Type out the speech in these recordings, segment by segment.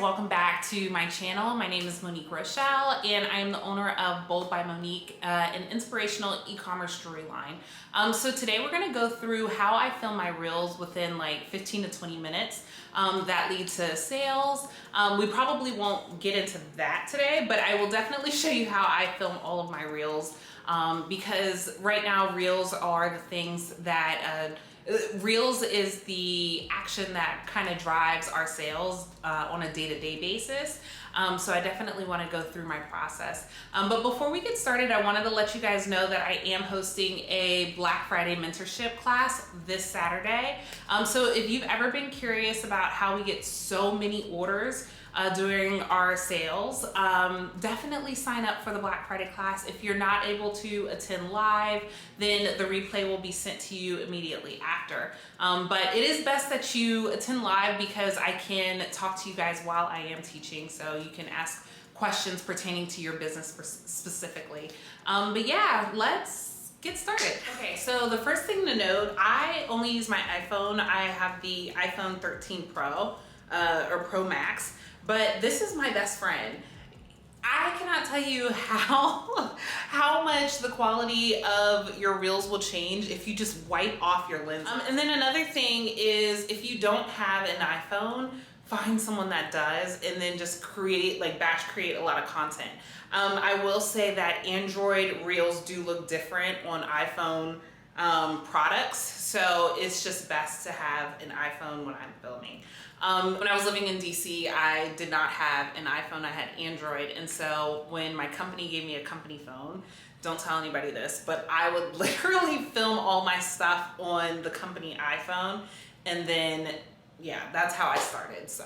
welcome back to my channel. My name is Monique Rochelle and I am the owner of Bold by Monique, an inspirational e-commerce jewelry line. So today we're going to go through how I film my reels within like 15 to 20 minutes that lead to sales. We probably won't get into that today, but I will definitely show you how I film all of my reels because right now reels are the things that Reels is the action that kind of drives our sales on a day-to-day basis. So I definitely want to go through my process. But before we get started, I wanted to let you guys know that I am hosting a Black Friday mentorship class this Saturday. So if you've ever been curious about how we get so many orders during our sales, definitely sign up for the Black Friday class. If you're not able to attend live, then the replay will be sent to you immediately after. But it is best that you attend live because I can talk to you guys while I am teaching, so you can ask questions pertaining to your business specifically. But yeah, let's get started. Okay, so the first thing to note, I only use my iPhone. I have the iPhone 13 Pro or Pro Max. But this is my best friend. I cannot tell you how much the quality of your reels will change if you just wipe off your lens. And then another thing is, if you don't have an iPhone, find someone that does and then just create, like batch create a lot of content. I will say that Android reels do look different on iPhone products, so it's just best to have an iPhone when I'm filming. When I was living in DC, I did not have an iPhone, I had Android, and so when my company gave me a company phone, don't tell anybody this, but I would literally film all my stuff on the company iPhone, and then yeah, that's how I started. So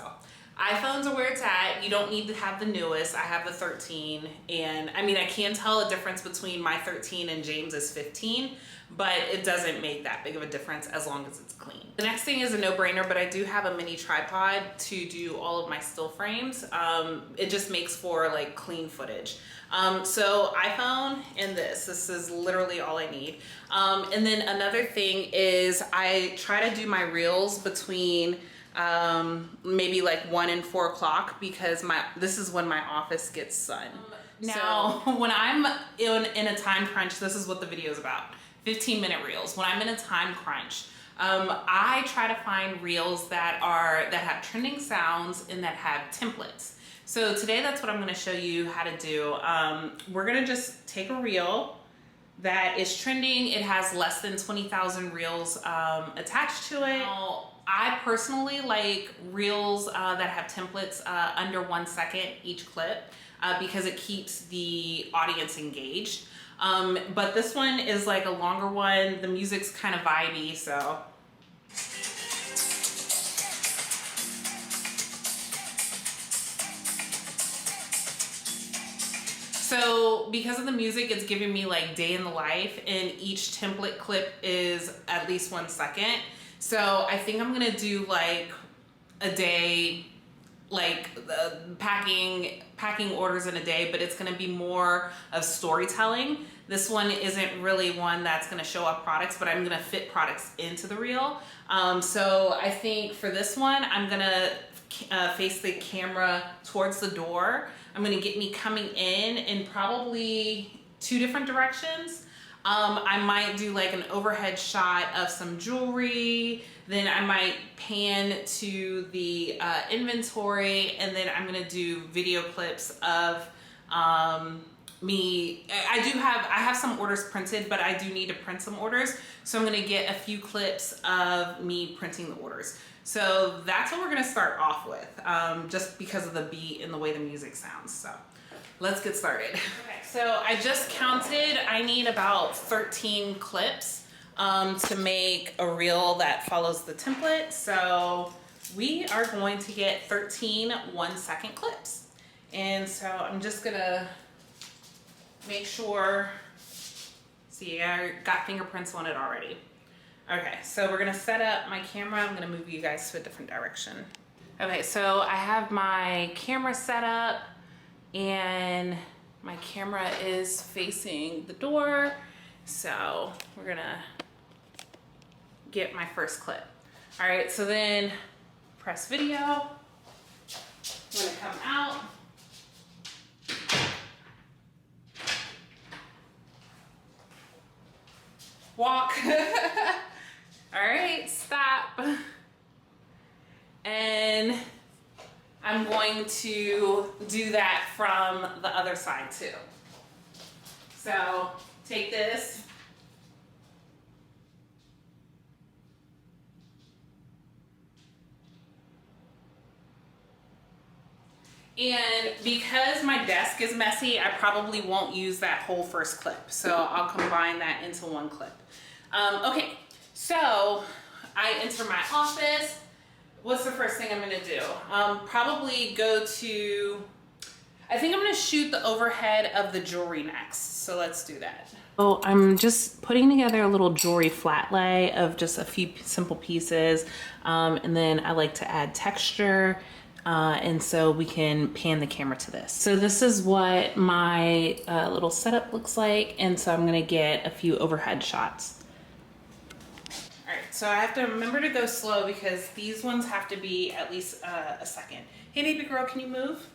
iPhones are where it's at. You don't need to have the newest. I have the 13, and I mean, I can tell a difference between my 13 and James's 15, but it doesn't make that big of a difference as long as it's clean. The next thing is a no-brainer, but I do have a mini tripod to do all of my still frames. It just makes for like clean footage. So iPhone and this is literally all I need. And then another thing is I try to do my reels between maybe like 1 and 4 o'clock because this is when my office gets sun. Now, when I'm in a time crunch, this is what the video is about. 15-minute reels. When I'm in a time crunch, I try to find reels that have trending sounds and that have templates. So today that's what I'm going to show you how to do. We're going to just take a reel that is trending. It has less than 20,000 reels attached to it. Now, I personally like reels that have templates under 1 second each clip because it keeps the audience engaged. But this one is like a longer one. The music's kind of vibey, so. So because of the music, it's giving me like day in the life, and each template clip is at least 1 second. So I think I'm gonna do like a day, like packing orders in a day, but it's going to be more of storytelling. This one isn't really one that's going to show off products, but I'm going to fit products into the reel. So I think for this one, I'm going to face the camera towards the door. I'm going to get me coming in probably 2 different directions. I might do like an overhead shot of some jewelry, then I might pan to the inventory, and then I'm gonna do video clips of me. I have some orders printed, but I do need to print some orders, so I'm gonna get a few clips of me printing the orders. So that's what we're gonna start off with, just because of the beat and the way the music sounds. So let's get started. Okay, so I just counted, I need about 13 clips to make a reel that follows the template. So we are going to get 13 1-second clips. And so I'm just gonna make sure, see, I got fingerprints on it already. Okay, so we're gonna set up my camera. I'm gonna move you guys to a different direction. Okay, so I have my camera set up, and my camera is facing the door. So we're gonna get my first clip. All right, so then press video. gonna come out. Walk. All right, stop. And I'm going to do that from the other side too. So take this. And because my desk is messy, I probably won't use that whole first clip. So I'll combine that into one clip. Okay, so I enter my office. What's the first thing I'm gonna do? Probably go to, I think I'm gonna shoot the overhead of the jewelry next. So let's do that. So I'm just putting together a little jewelry flat lay of just a few simple pieces. And then I like to add texture. And so we can pan the camera to this. So this is what my little setup looks like. And so I'm gonna get a few overhead shots. All right, so I have to remember to go slow because these ones have to be at least a second. Hey baby girl, can you move?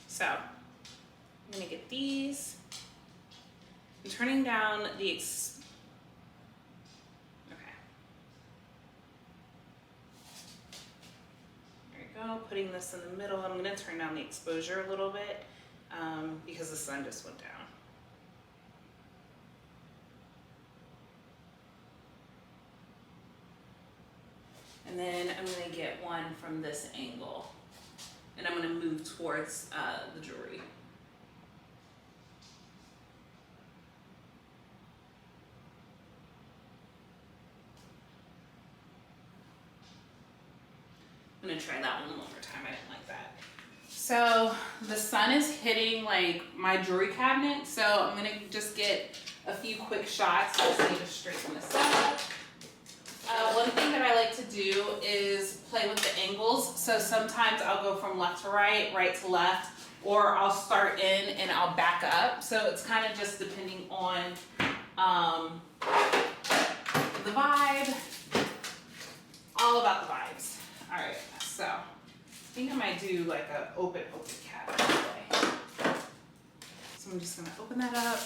So I'm gonna get these. I'm turning down the putting this in the middle. I'm going to turn down the exposure a little bit because the sun just went down. And then I'm going to get one from this angle. And I'm going to move towards the jewelry. I'm gonna try that one more time. I didn't like that. So the sun is hitting like my jewelry cabinet. So I'm gonna just get a few quick shots. I just need to straighten this up. One thing that I like to do is play with the angles. So sometimes I'll go from left to right, right to left, or I'll start in and I'll back up. So it's kind of just depending on the vibe. All about the vibes. All right. So I think I might do like an open cabinet today. So I'm just gonna open that up.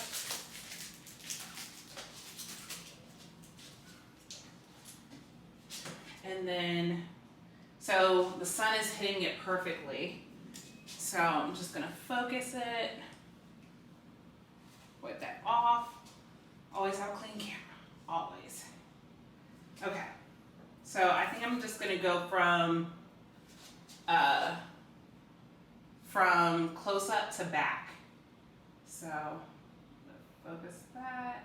And then, so the sun is hitting it perfectly. So I'm just gonna focus it, wipe that off. Always have a clean camera, always. Okay, so I think I'm just gonna go from close up to back. So focus that.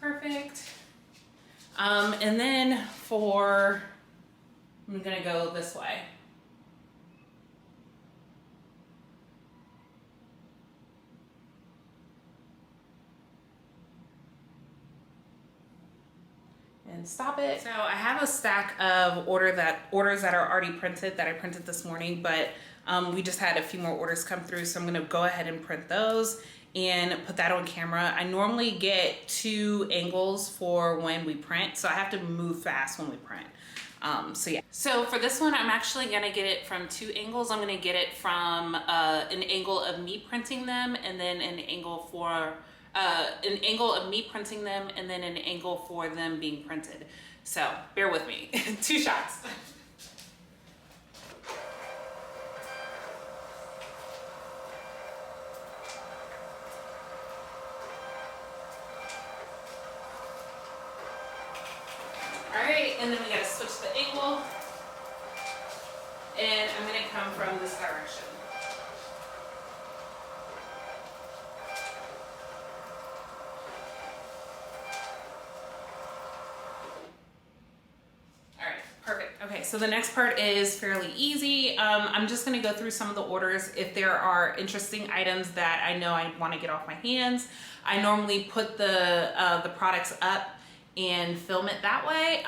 Perfect. And then I'm gonna go this way. And stop it. So I have a stack of orders that are already printed that I printed this morning, but we just had a few more orders come through, so I'm gonna go ahead and print those and put that on camera. I normally get 2 angles for when we print, so I have to move fast when we print. So yeah. So for this one, I'm actually gonna get it from 2 angles. I'm gonna get it from an angle of me printing them, and then an angle of me printing them, and then an angle for them being printed. So bear with me. 2 shots. All right, and then we gotta switch the angle, and I'm gonna come from this direction. Okay, so the next part is fairly easy. I'm just gonna go through some of the orders. If there are interesting items that I know I wanna get off my hands, I normally put the products up and film it that way.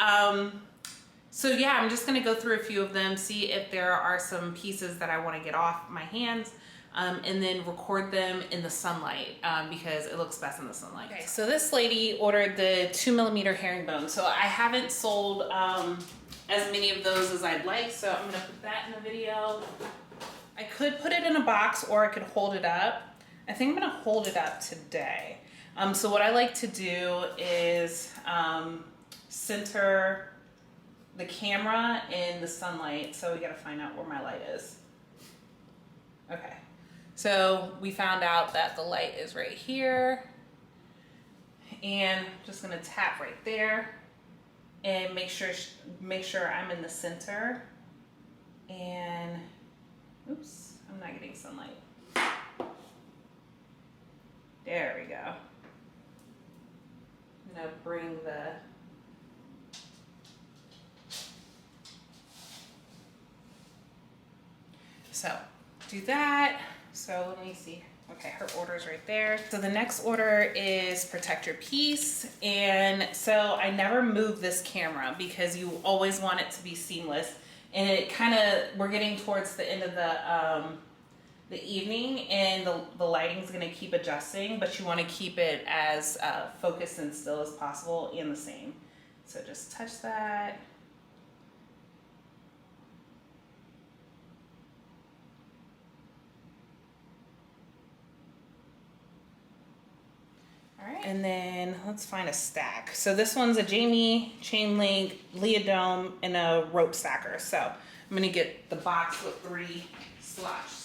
So yeah, I'm just gonna go through a few of them, see if there are some pieces that I wanna get off my hands. and then record them in the sunlight because it looks best in the sunlight. Okay, so this lady ordered the 2mm herringbone. So I haven't sold as many of those as I'd like, so I'm gonna put that in the video. I could put it in a box or I could hold it up. I think I'm gonna hold it up today. So what I like to do is center the camera in the sunlight. So we gotta find out where my light is. Okay, so we found out that the light is right here, and I'm just gonna tap right there and make sure I'm in the center. And oops, I'm not getting sunlight. There we go. I'm gonna bring the so do that. So let me see. Okay, her order's right there. So the next order is protect your piece. And so I never move this camera because you always want it to be seamless. And it kind of, we're getting towards the end of the evening, and the lighting's gonna keep adjusting, but you wanna keep it as focused and still as possible and the same. So just touch that. All right, and then let's find a stack. So this one's a Jamie chain link, Leodome, and a rope stacker. So I'm gonna get the box with 3 slots.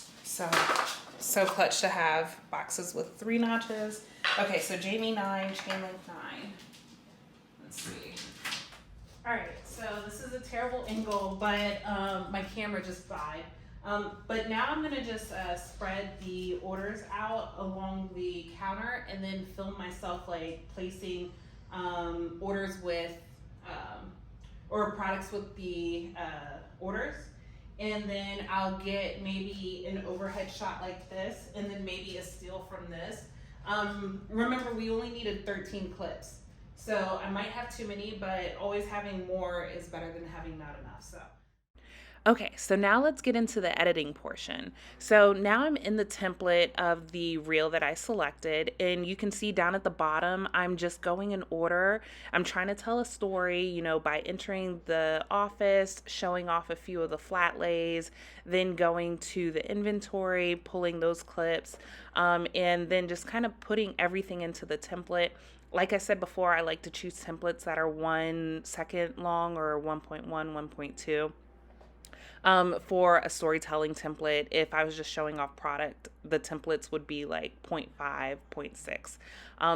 So clutch to have boxes with 3 notches. Okay, so Jamie 9, chain link 9. Let's see. All right, so this is a terrible angle, but my camera just died. But now I'm gonna just spread the orders out along the counter and then film myself like placing orders with, or products with the orders. And then I'll get maybe an overhead shot like this, and then maybe a steal from this. Remember, we only needed 13 clips. So I might have too many, but always having more is better than having not enough, so. Okay, so now let's get into the editing portion. So now I'm in the template of the reel that I selected, and you can see down at the bottom, I'm just going in order. I'm trying to tell a story, you know, by entering the office, showing off a few of the flat lays, then going to the inventory, pulling those clips, and then just kind of putting everything into the template. Like I said before, I like to choose templates that are 1 second long or 1.1, 1.2. For a storytelling template, if I was just showing off product, the templates would be like 0.5, 0.6.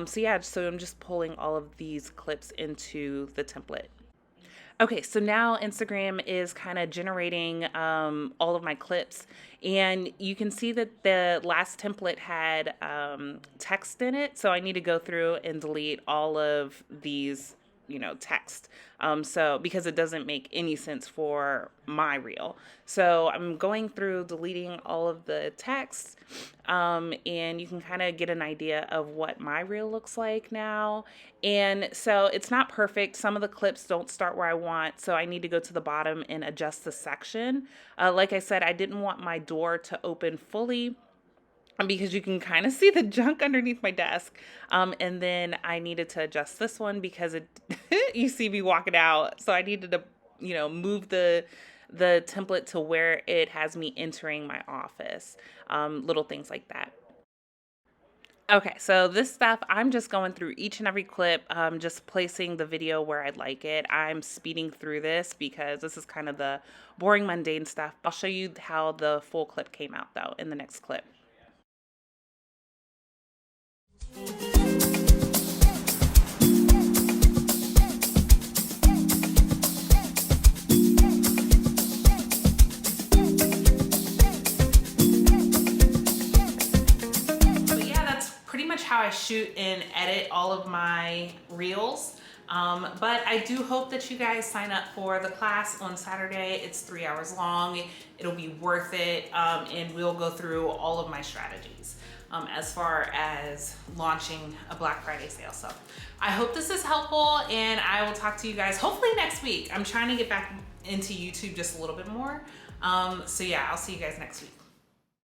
So yeah, so I'm just pulling all of these clips into the template. Okay, so now Instagram is kind of generating all of my clips, and you can see that the last template had text in it, so I need to go through and delete all of these, you know, text. So because it doesn't make any sense for my reel. So I'm going through deleting all of the text, and you can kind of get an idea of what my reel looks like now. And so it's not perfect. Some of the clips don't start where I want, so I need to go to the bottom and adjust the section. Like I said, I didn't want my door to open fully, because you can kind of see the junk underneath my desk. And then I needed to adjust this one because it you see me walking out. So I needed to, you know, move the template to where it has me entering my office. Little things like that. Okay, so this stuff, I'm just going through each and every clip, just placing the video where I'd like it. I'm speeding through this because this is kind of the boring, mundane stuff. I'll show you how the full clip came out, though, in the next clip. How I shoot and edit all of my reels. But I do hope that you guys sign up for the class on Saturday. It's 3 hours long. It'll be worth it, and we'll go through all of my strategies as far as launching a Black Friday sale. So I hope this is helpful, and I will talk to you guys hopefully next week. I'm trying to get back into YouTube just a little bit more. So yeah, I'll see you guys next week.